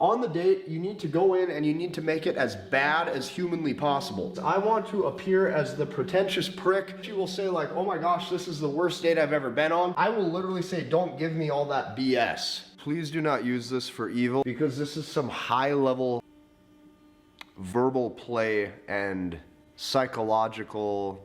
On the date, you need to go in and you need to make it as bad as humanly possible. I want to appear as the pretentious prick. She will say like, oh my gosh, this is the worst date I've ever been on. I will literally say, don't give me all that BS. Please do not use this for evil, because this is some high level verbal play and psychological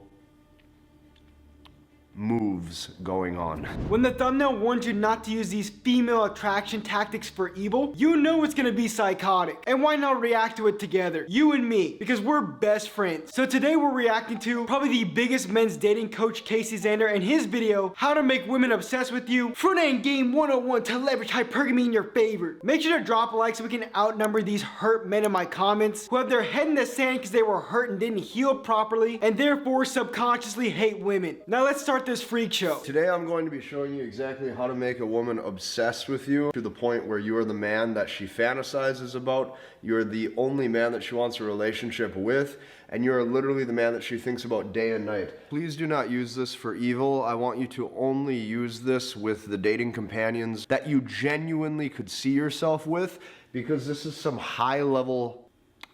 moves going on. When the thumbnail warns you not to use these female attraction tactics for evil, you know it's gonna be psychotic. And why not react to it together? You and me, because we're best friends. So today we're reacting to probably the biggest men's dating coach, Casey Zander, and his video, How to Make Women Obsessed with You, Front End Game 101 to leverage hypergamy in your favor. Make sure to drop a like so we can outnumber these hurt men in my comments who have their head in the sand because they were hurt and didn't heal properly and therefore subconsciously hate women. Now let's start this freak show. Today I'm going to be showing you exactly how to make a woman obsessed with you to the point where you are the man that she fantasizes about, you're the only man that she wants a relationship with, and you're literally the man that she thinks about day and night. Please do not use this for evil. I want you to only use this with the dating companions that you genuinely could see yourself with, because this is some high level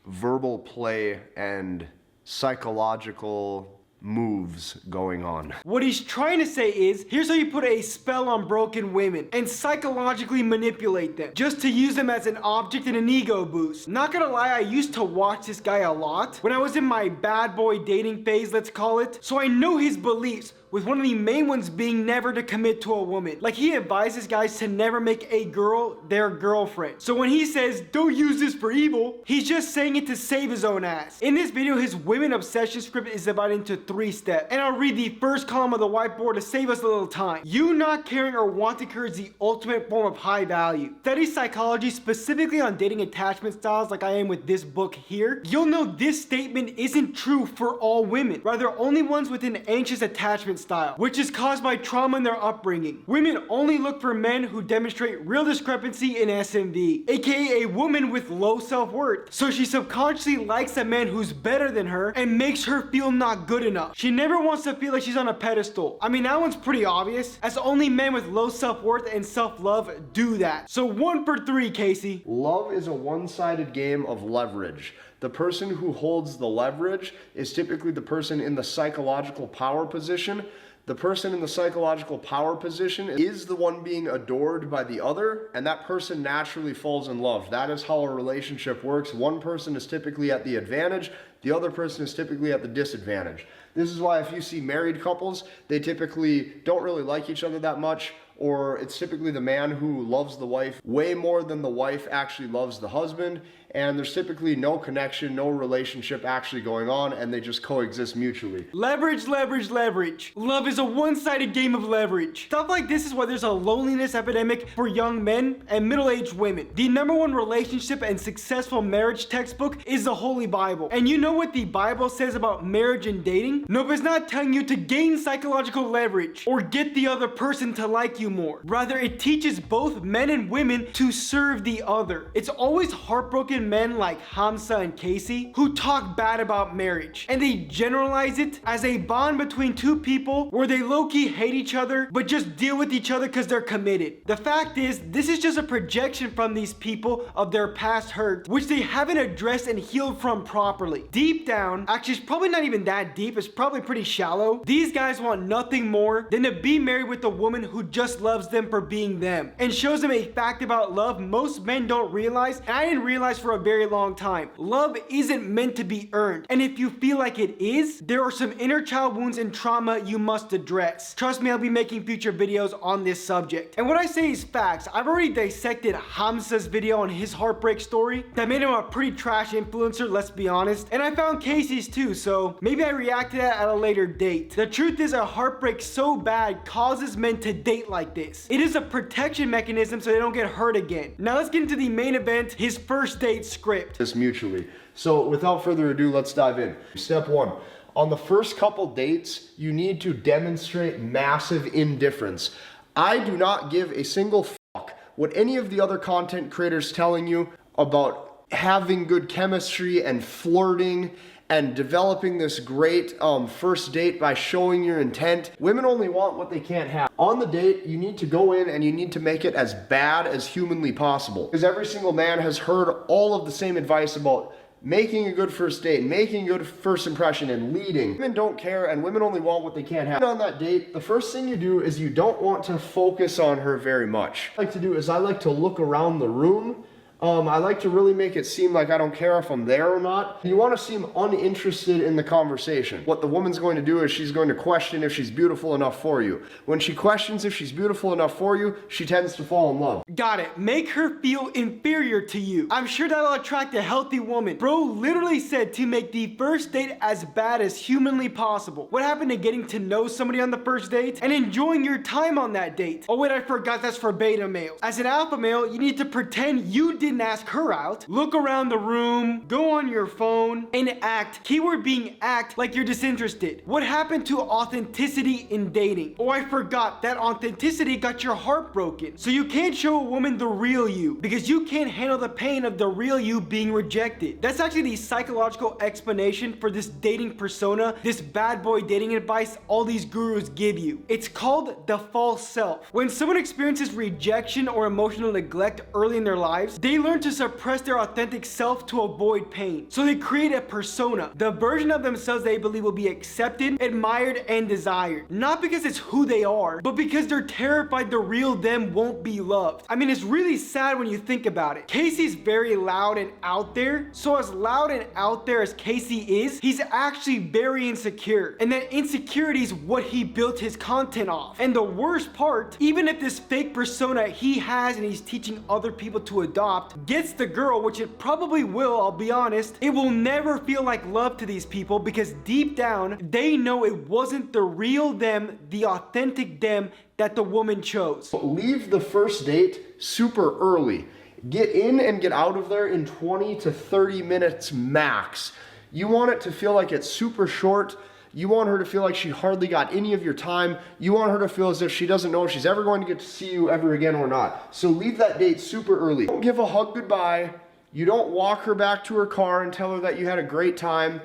verbal play and psychological moves going on. What he's trying to say is, here's how you put a spell on broken women and psychologically manipulate them just to use them as an object and an ego boost. Not gonna lie, I used to watch this guy a lot when I was in my bad boy dating phase, let's call it, so I know his beliefs, with one of the main ones being never to commit to a woman. Like, he advises guys to never make a girl their girlfriend. So when he says, don't use this for evil, he's just saying it to save his own ass. In this video, his women obsession script is divided into 3 steps. And I'll read the first column of the whiteboard to save us a little time. You not caring or wanting her is the ultimate form of high value. Study psychology specifically on dating attachment styles like I am with this book here. You'll know this statement isn't true for all women. Rather, only ones with an anxious attachment style, which is caused by trauma in their upbringing. Women only look for men who demonstrate real discrepancy in SMV, aka a woman with low self-worth. So she subconsciously likes a man who's better than her and makes her feel not good enough. She never wants to feel like she's on a pedestal. I mean, that one's pretty obvious, as only men with low self-worth and self-love do that. So 1 for 3, Casey. Love is a one-sided game of leverage. The person who holds the leverage is typically the person in the psychological power position. The person in the psychological power position is the one being adored by the other, and that person naturally falls in love. That is how a relationship works. One person is typically at the advantage, the other person is typically at the disadvantage. This is why if you see married couples, they typically don't really like each other that much, or it's typically the man who loves the wife way more than the wife actually loves the husband, and there's typically no connection, no relationship actually going on, and they just coexist mutually. Leverage, leverage, leverage. Love is a one-sided game of leverage. Stuff like this is why there's a loneliness epidemic for young men and middle-aged women. The #1 relationship and successful marriage textbook is the Holy Bible. And you know what the Bible says about marriage and dating? Nope, it's not telling you to gain psychological leverage or get the other person to like you more. Rather, it teaches both men and women to serve the other. It's always heartbroken men like Hamza and Casey who talk bad about marriage, and they generalize it as a bond between two people where they low-key hate each other but just deal with each other because they're committed. The fact is, this is just a projection from these people of their past hurt, which they haven't addressed and healed from properly. Deep down, actually it's probably not even that deep, it's probably pretty shallow, these guys want nothing more than to be married with a woman who just loves them for being them and shows them a fact about love most men don't realize, and I didn't realize for a very long time. Love isn't meant to be earned, and if you feel like it is, there are some inner child wounds and trauma you must address. Trust me, I'll be making future videos on this subject. And what I say is facts. I've already dissected Hamza's video on his heartbreak story that made him a pretty trash influencer, let's be honest, and I found Casey's too, so maybe I react to that at a later date. The truth is, a heartbreak so bad causes men to date like this. It is a protection mechanism so they don't get hurt again. Now let's get into the main event, his first date script. This mutually. So without further ado, let's dive in. Step 1. On the first couple dates, you need to demonstrate massive indifference. I do not give a single fuck what any of the other content creators telling you about having good chemistry and flirting and developing this great first date by showing your intent. Women only want what they can't have. On the date, you need to go in and you need to make it as bad as humanly possible. Because every single man has heard all of the same advice about making a good first date, making a good first impression, and leading. Women don't care, and women only want what they can't have. On that date, the first thing you do is you don't want to focus on her very much. What I like to do is I like to look around the room. I like to really make it seem like I don't care if I'm there or not. You want to seem uninterested in the conversation. What the woman's going to do is she's going to question if she's beautiful enough for you. When she questions if she's beautiful enough for you, she tends to fall in love. Got it. Make her feel inferior to you. I'm sure that'll attract a healthy woman. Bro literally said to make the first date as bad as humanly possible. What happened to getting to know somebody on the first date and enjoying your time on that date? Oh wait, I forgot that's for beta males. As an alpha male, you need to pretend you didn't ask her out, look around the room, go on your phone, and act, keyword being act, like you're disinterested. What happened to authenticity in dating? Oh, I forgot that authenticity got your heart broken. So you can't show a woman the real you because you can't handle the pain of the real you being rejected. That's actually the psychological explanation for this dating persona, this bad boy dating advice all these gurus give you. It's called the false self. When someone experiences rejection or emotional neglect early in their lives, they learn to suppress their authentic self to avoid pain. So they create a persona, the version of themselves they believe will be accepted, admired, and desired. Not because it's who they are, but because they're terrified the real them won't be loved. I mean, it's really sad when you think about it. Casey's very loud and out there, so as loud and out there as Casey is, he's actually very insecure. And that insecurity is what he built his content off. And the worst part, even if this fake persona he has and he's teaching other people to adopt gets the girl, which it probably will, I'll be honest, it will never feel like love to these people because deep down, they know it wasn't the real them, the authentic them that the woman chose. Leave the first date super early. Get in and get out of there in 20 to 30 minutes max. You want it to feel like it's super short. You want her to feel like she hardly got any of your time. You want her to feel as if she doesn't know if she's ever going to get to see you ever again or not. So leave that date super early. Don't give a hug goodbye. You don't walk her back to her car and tell her that you had a great time.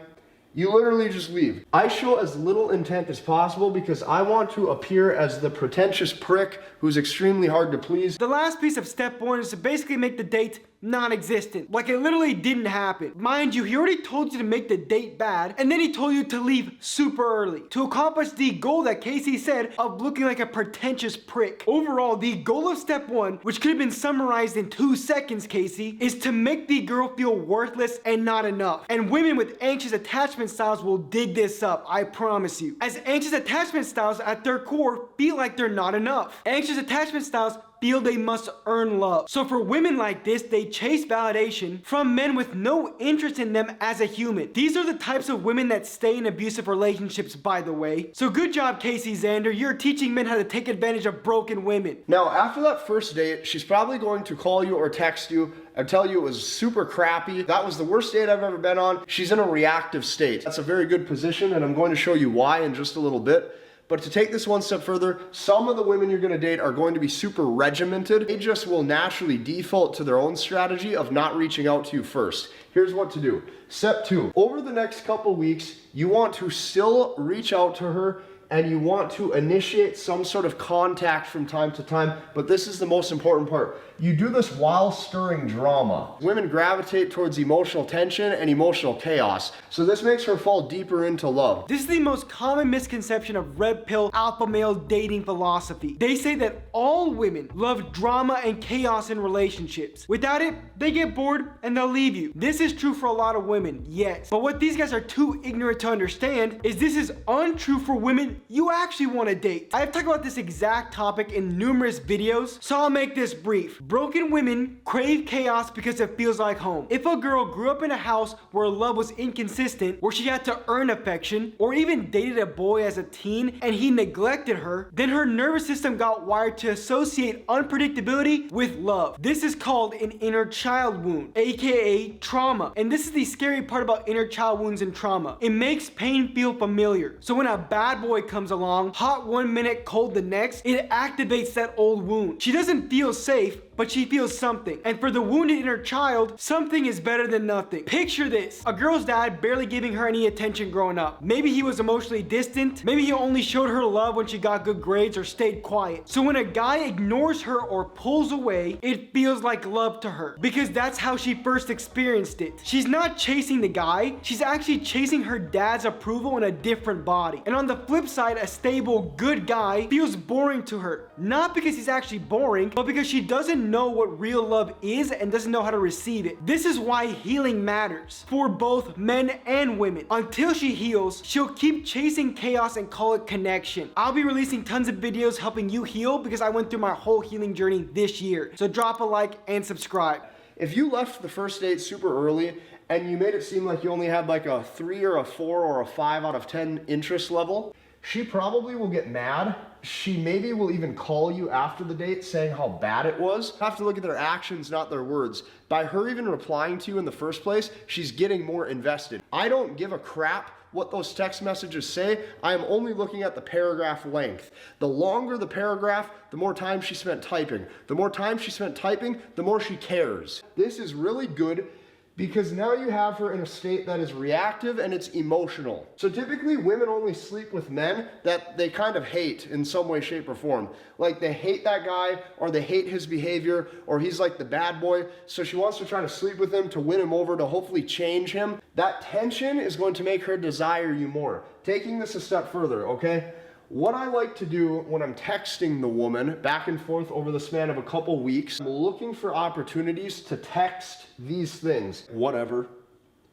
You literally just leave. I show as little intent as possible because I want to appear as the pretentious prick who's extremely hard to please. The last piece of step one is to basically make the date non-existent. Like it literally didn't happen. Mind you, he already told you to make the date bad, and then he told you to leave super early to accomplish the goal that Casey said of looking like a pretentious prick. Overall, the goal of step one, which could have been summarized in 2 seconds, Casey, is to make the girl feel worthless and not enough. And women with anxious attachment styles will dig this up, I promise you. As anxious attachment styles at their core feel like they're not enough. Anxious attachment styles feel they must earn love. So for women like this, they chase validation from men with no interest in them as a human. These are the types of women that stay in abusive relationships, by the way. So good job, Casey Zander. You're teaching men how to take advantage of broken women. Now, after that first date, she's probably going to call you or text you and tell you it was super crappy. That was the worst date I've ever been on. She's in a reactive state. That's a very good position, and I'm going to show you why in just a little bit. But to take this one step further, some of the women you're gonna date are going to be super regimented. They just will naturally default to their own strategy of not reaching out to you first. Here's what to do. Step 2, over the next couple weeks, you want to still reach out to her and you want to initiate some sort of contact from time to time, but this is the most important part. You do this while stirring drama. Women gravitate towards emotional tension and emotional chaos, so this makes her fall deeper into love. This is the most common misconception of red pill alpha male dating philosophy. They say that all women love drama and chaos in relationships. Without it, they get bored and they'll leave you. This is true for a lot of women, yes. But what these guys are too ignorant to understand is this is untrue for women you actually want to date. I've talked about this exact topic in numerous videos, so I'll make this brief. Broken women crave chaos because it feels like home. If a girl grew up in a house where love was inconsistent, where she had to earn affection, or even dated a boy as a teen and he neglected her, then her nervous system got wired to associate unpredictability with love. This is called an inner child wound, aka trauma. And this is the scary part about inner child wounds and trauma. It makes pain feel familiar. So when a bad boy comes along, hot one minute, cold the next, it activates that old wound. She doesn't feel safe, but she feels something. And for the wounded inner child, something is better than nothing. Picture this: a girl's dad barely giving her any attention growing up. Maybe he was emotionally distant, maybe he only showed her love when she got good grades or stayed quiet. So when a guy ignores her or pulls away, it feels like love to her, because that's how she first experienced it. She's not chasing the guy, she's actually chasing her dad's approval in a different body. And on the flip side, a stable, good guy feels boring to her. Not because he's actually boring, but because she doesn't know what real love is and doesn't know how to receive it. This is why healing matters for both men and women. Until she heals, she'll keep chasing chaos and call it connection. I'll be releasing tons of videos helping you heal because I went through my whole healing journey this year. So drop a like and subscribe. If you left the first date super early and you made it seem like you only had like a 3 or a 4 or a 5 out of 10 interest level, she probably will get mad. She maybe will even call you after the date saying how bad it was. You have to look at their actions, not their words. By her even replying to you in the first place, she's getting more invested. I don't give a crap what those text messages say. I am only looking at the paragraph length. The longer the paragraph, the more time she spent typing. The more time she spent typing, the more she cares. This is really good because now you have her in a state that is reactive and it's emotional. So typically women only sleep with men that they kind of hate in some way, shape, or form. Like they hate that guy, or they hate his behavior, or he's like the bad boy. So she wants to try to sleep with him to win him over, to hopefully change him. That tension is going to make her desire you more. Taking this a step further, okay? What I like to do when I'm texting the woman back and forth over the span of a couple weeks, I'm looking for opportunities to text these things, whatever.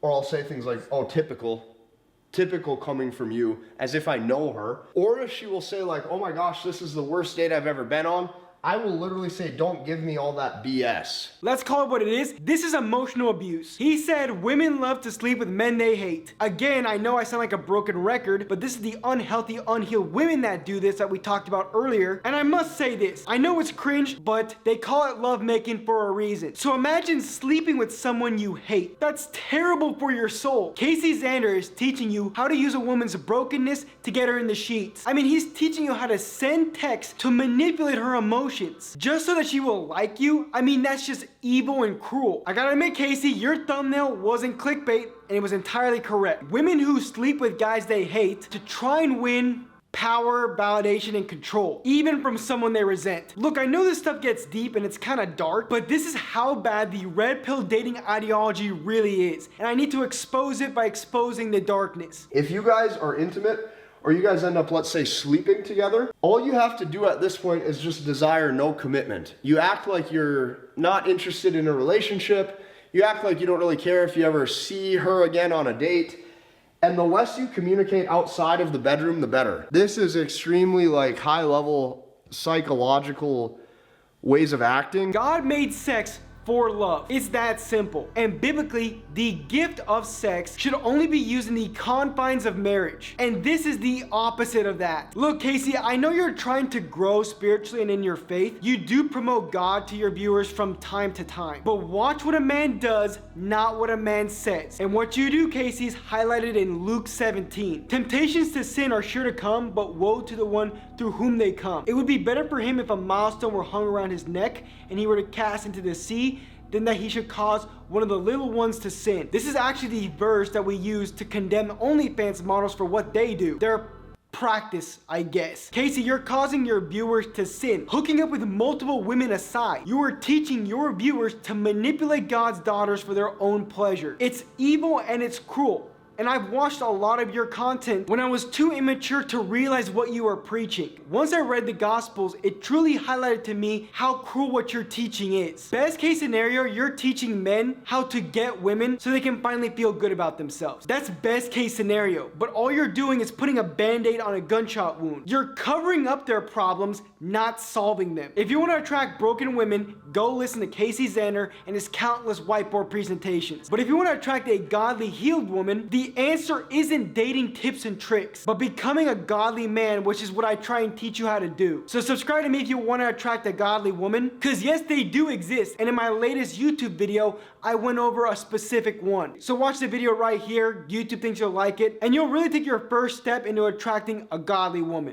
Or I'll say things like, oh, typical coming from you, as if I know her. Or if she will say like, oh my gosh, this is the worst date I've ever been on, I will literally say, don't give me all that BS. Let's call it what it is. This is emotional abuse. He said women love to sleep with men they hate. Again, I know I sound like a broken record, but this is the unhealthy, unhealed women that do this that we talked about earlier. And I must say this, I know it's cringe, but they call it lovemaking for a reason. So imagine sleeping with someone you hate. That's terrible for your soul. Casey Zander is teaching you how to use a woman's brokenness to get her in the sheets. I mean, he's teaching you how to send texts to manipulate her emotions just so that she will like you. I mean, that's just evil and cruel. I gotta admit, Casey, your thumbnail wasn't clickbait and it was entirely correct. Women who sleep with guys they hate to try and win power, validation, and control, even from someone they resent. Look, I know this stuff gets deep and it's kind of dark, but this is how bad the red pill dating ideology really is. And I need to expose it by exposing the darkness. If you guys are intimate, or you guys end up, let's say, sleeping together, all you have to do at this point is just desire no commitment. You act like you're not interested in a relationship. You act like you don't really care if you ever see her again on a date. And the less you communicate outside of the bedroom, the better. This is extremely like high-level psychological ways of acting. God made sex for love. It's that simple. And biblically, the gift of sex should only be used in the confines of marriage. And this is the opposite of that. Look, Casey, I know you're trying to grow spiritually and in your faith. You do promote God to your viewers from time to time. But watch what a man does, not what a man says. And what you do, Casey, is highlighted in Luke 17. Temptations to sin are sure to come, but woe to the one through whom they come. It would be better for him if a milestone were hung around his neck and he were to cast into the sea than that he should cause one of the little ones to sin. This is actually the verse that we use to condemn OnlyFans models for what they do. Their practice, I guess. Casey, you're causing your viewers to sin, hooking up with multiple women aside. You are teaching your viewers to manipulate God's daughters for their own pleasure. It's evil and it's cruel. And I've watched a lot of your content when I was too immature to realize what you are preaching. Once I read the Gospels, it truly highlighted to me how cruel what you're teaching is. Best case scenario, you're teaching men how to get women so they can finally feel good about themselves. That's best case scenario, but all you're doing is putting a band-aid on a gunshot wound. You're covering up their problems, not solving them. If you want to attract broken women, go listen to Casey Zander and his countless whiteboard presentations. But if you want to attract a godly, healed woman, the answer isn't dating tips and tricks, but becoming a godly man, which is what I try and teach you how to do. So subscribe to me if you want to attract a godly woman, because yes, they do exist. And in my latest YouTube video, I went over a specific one. So watch the video right here. YouTube thinks you'll like it, and you'll really take your first step into attracting a godly woman.